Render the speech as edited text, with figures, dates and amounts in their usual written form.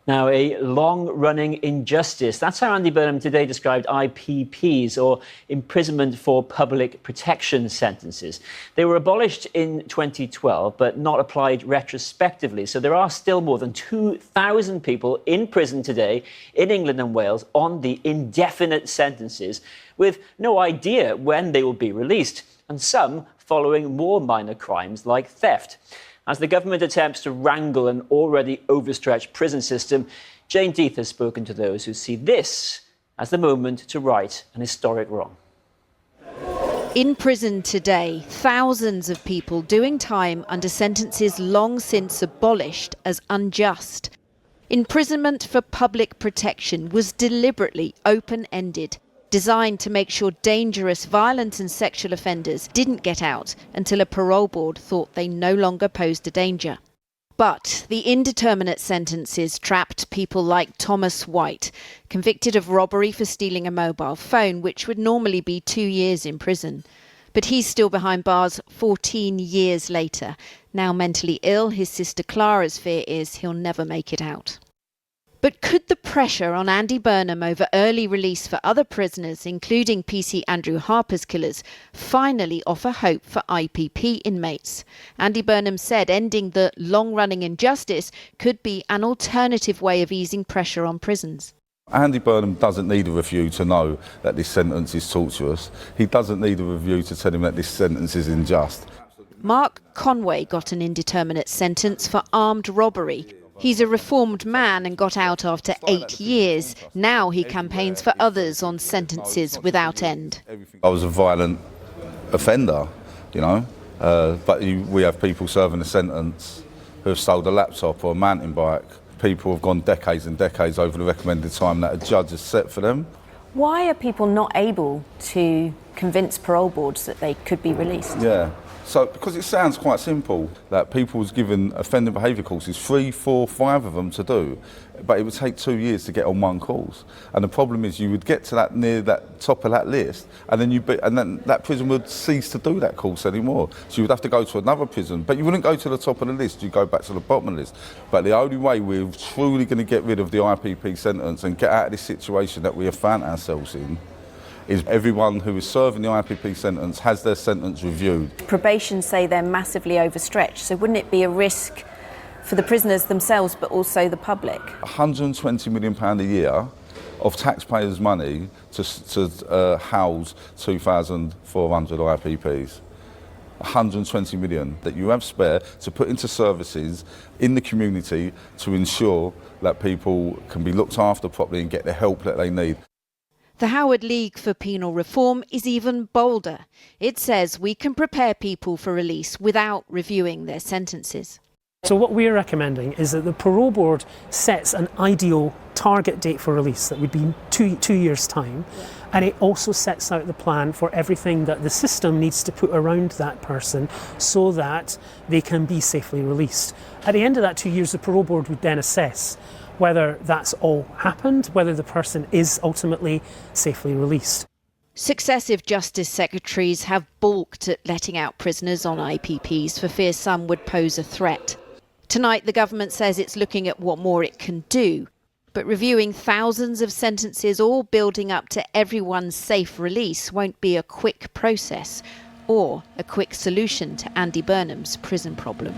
Now, a long-running injustice. That's how Andy Burnham today described IPPs, or imprisonment for public protection sentences. They were abolished in 2012, but not applied retrospectively. So there are still more than 2,000 people in prison today in England and Wales on the indefinite sentences, with no idea when they will be released, and some following more minor crimes like theft. As the government attempts to wrangle an already overstretched prison system, Jane Death has spoken to those who see this as the moment to right an historic wrong. In prison today, thousands of people doing time under sentences long since abolished as unjust. Imprisonment for public protection was deliberately open-ended, designed to make sure dangerous, violent and sexual offenders didn't get out until a parole board thought they no longer posed a danger. But the indeterminate sentences trapped people like Thomas White, convicted of robbery for stealing a mobile phone, which would normally be 2 years in prison. But he's still behind bars 14 years later. Now mentally ill, his sister Clara's fear is he'll never make it out. But could the pressure on Andy Burnham over early release for other prisoners, including PC Andrew Harper's killers, finally offer hope for IPP inmates? Andy Burnham said ending the long-running injustice could be an alternative way of easing pressure on prisons. Andy Burnham doesn't need a review to know that this sentence is torturous. He doesn't need a review to tell him that this sentence is unjust. Mark Conway got an indeterminate sentence for armed robbery. He's a reformed man and got out after 8 years. Now he campaigns for others on sentences without end. I was a violent offender, you know, but we have people serving a sentence who have sold a laptop or a mountain bike. People have gone decades and decades over the recommended time that a judge has set for them. Why are people not able to convince parole boards that they could be released? Yeah. So, because it sounds quite simple, that people was given offending behaviour courses, 3, 4, 5 of them to do, but it would take 2 years to get on one course. And the problem is you would get to that near that top of that list, and then that prison would cease to do that course anymore. So you would have to go to another prison, but you wouldn't go to the top of the list, you'd go back to the bottom of the list. But the only way we're truly going to get rid of the IPP sentence and get out of this situation that we have found ourselves in is everyone who is serving the IPP sentence has their sentence reviewed. Probation say they're massively overstretched, so wouldn't it be a risk for the prisoners themselves but also the public? £120 million a year of taxpayers' money to house 2,400 IPPs. 120 million that you have spare to put into services in the community to ensure that people can be looked after properly and get the help that they need. The Howard League for Penal Reform is even bolder. It says we can prepare people for release without reviewing their sentences. So what we're recommending is that the parole board sets an ideal target date for release that would be two years' time, and it also sets out the plan for everything that the system needs to put around that person so that they can be safely released. At the end of that 2 years, the parole board would then assess whether that's all happened, whether the person is ultimately safely released. Successive Justice Secretaries have balked at letting out prisoners on IPPs for fear some would pose a threat. Tonight, the government says it's looking at what more it can do. But reviewing thousands of sentences, all building up to everyone's safe release, won't be a quick process or a quick solution to Andy Burnham's prison problem.